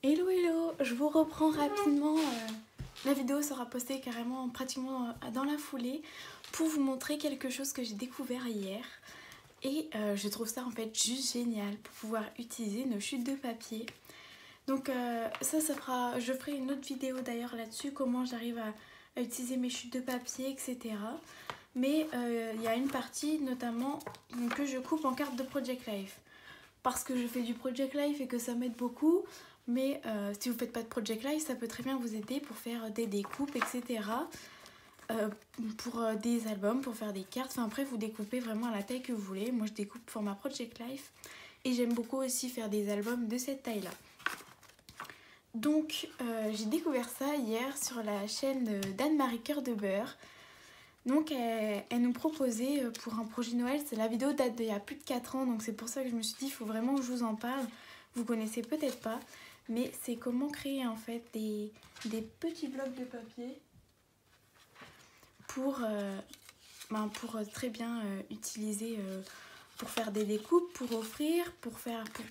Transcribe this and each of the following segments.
Hello hello, je vous reprends rapidement, la vidéo sera postée carrément pratiquement dans la foulée pour vous montrer quelque chose que j'ai découvert hier et je trouve ça en fait juste génial pour pouvoir utiliser nos chutes de papier. Donc je ferai une autre vidéo d'ailleurs là-dessus, comment j'arrive à utiliser mes chutes de papier, etc. Mais il y a une partie notamment que je coupe en carte de Project Life. Parce que je fais du Project Life et que ça m'aide beaucoup. Mais si vous ne faites pas de Project Life, ça peut très bien vous aider pour faire des découpes, etc. Pour des albums, pour faire des cartes. Enfin après, vous découpez vraiment à la taille que vous voulez. Moi, je découpe format Project Life. Et j'aime beaucoup aussi faire des albums de cette taille-là. Donc, j'ai découvert ça hier sur la chaîne d'Anne-Marie Cœur de Beurre. Donc elle nous proposait pour un projet Noël, la vidéo date d'il y a plus de 4 ans, donc c'est pour ça que je me suis dit il faut vraiment que je vous en parle. Vous connaissez peut-être pas, mais c'est comment créer en fait des petits blocs de papier pour très bien utiliser pour faire des découpes, pour offrir, pour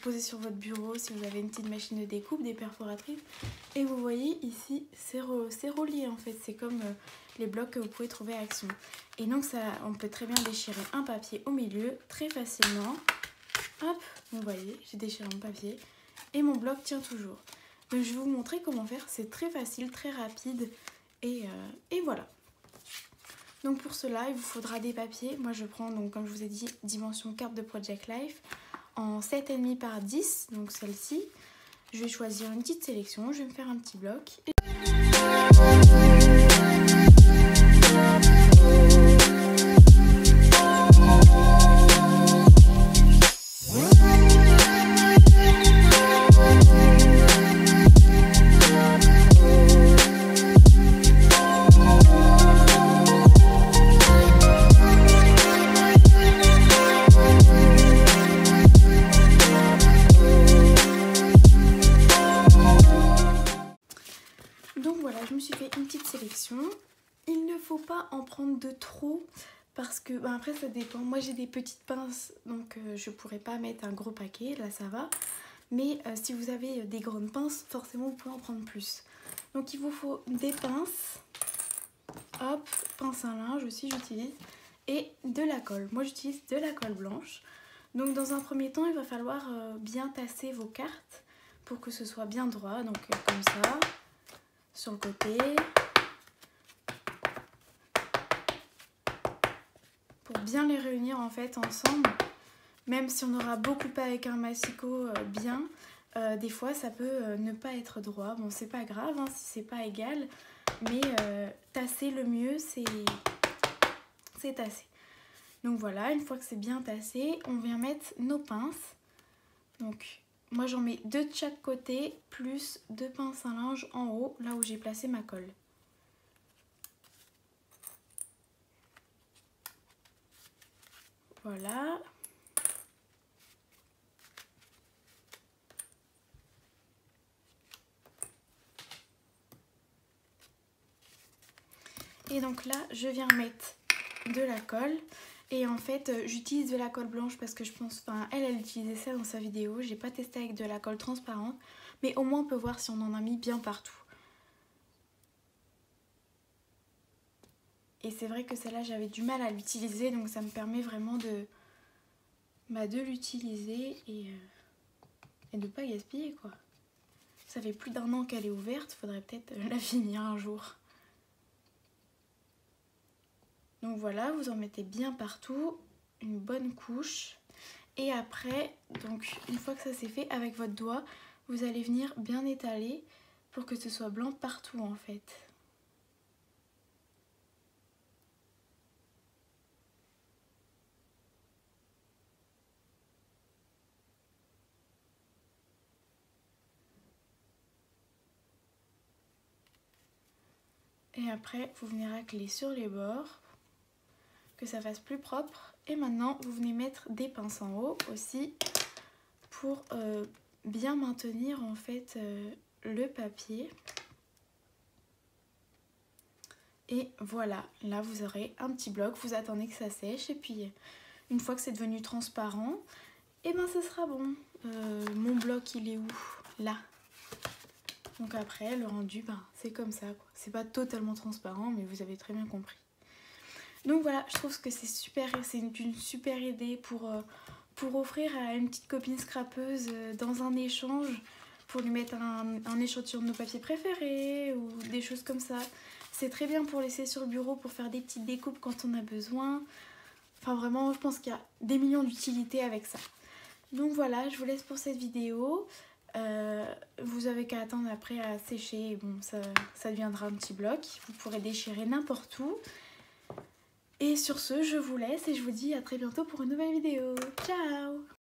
poser sur votre bureau si vous avez une petite machine de découpe, des perforatrices. Et vous voyez ici, c'est relié en fait, c'est comme les blocs que vous pouvez trouver à Action. Et donc ça, on peut très bien déchirer un papier au milieu, très facilement. Hop, vous voyez, j'ai déchiré mon papier et mon bloc tient toujours. Donc je vais vous montrer comment faire, c'est très facile, très rapide et voilà. Donc pour cela, il vous faudra des papiers. Moi je prends, donc comme je vous ai dit, dimension carte de Project Life en 7,5 par 10, donc celle-ci. Je vais choisir une petite sélection, je vais me faire un petit bloc. Donc voilà, je me suis fait une petite sélection. Il ne faut pas en prendre de trop parce que après ça dépend. Moi j'ai des petites pinces donc je pourrais pas mettre un gros paquet, là ça va. Mais si vous avez des grandes pinces, forcément vous pouvez en prendre plus. Donc il vous faut des pinces, hop, pince à linge aussi j'utilise, et de la colle. Moi j'utilise de la colle blanche. Donc dans un premier temps il va falloir bien tasser vos cartes pour que ce soit bien droit, donc comme ça. Sur le côté, pour bien les réunir en fait ensemble, même si on n'aura beaucoup pas avec un massicot bien, des fois ça peut ne pas être droit. Bon, c'est pas grave hein, si c'est pas égal, mais tasser le mieux c'est tasser. Donc voilà, une fois que c'est bien tassé, on vient mettre nos pinces. Donc moi j'en mets 2 de chaque côté, plus 2 pinces à linge en haut, là où j'ai placé ma colle. Voilà. Et donc là, je viens mettre de la colle. Et en fait, j'utilise de la colle blanche parce que je pense, elle utilisait ça dans sa vidéo. J'ai pas testé avec de la colle transparente, mais au moins on peut voir si on en a mis bien partout. Et c'est vrai que celle-là, j'avais du mal à l'utiliser, donc ça me permet vraiment de l'utiliser et de pas gaspiller quoi. Ça fait plus d'1 an qu'elle est ouverte, faudrait peut-être la finir un jour. Donc voilà, vous en mettez bien partout, une bonne couche. Et après, donc une fois que ça c'est fait, avec votre doigt, vous allez venir bien étaler pour que ce soit blanc partout en fait. Et après, vous venez racler sur les bords, que ça fasse plus propre. Et maintenant, vous venez mettre des pinces en haut aussi pour bien maintenir en fait le papier. Et voilà, là vous aurez un petit bloc, vous attendez que ça sèche et puis une fois que c'est devenu transparent, et ben ce sera bon. Mon bloc il est où? Là. Donc après le rendu c'est comme ça quoi. C'est pas totalement transparent mais vous avez très bien compris. Donc voilà, je trouve que c'est une super idée pour offrir à une petite copine scrapeuse dans un échange, pour lui mettre un échantillon de nos papiers préférés ou des choses comme ça. C'est très bien pour laisser sur le bureau, pour faire des petites découpes quand on a besoin. Enfin vraiment, je pense qu'il y a des millions d'utilités avec ça. Donc voilà, je vous laisse pour cette vidéo. Vous avez qu'à attendre après à sécher. Bon, ça deviendra un petit bloc. Vous pourrez déchirer n'importe où. Et sur ce, je vous laisse et je vous dis à très bientôt pour une nouvelle vidéo. Ciao!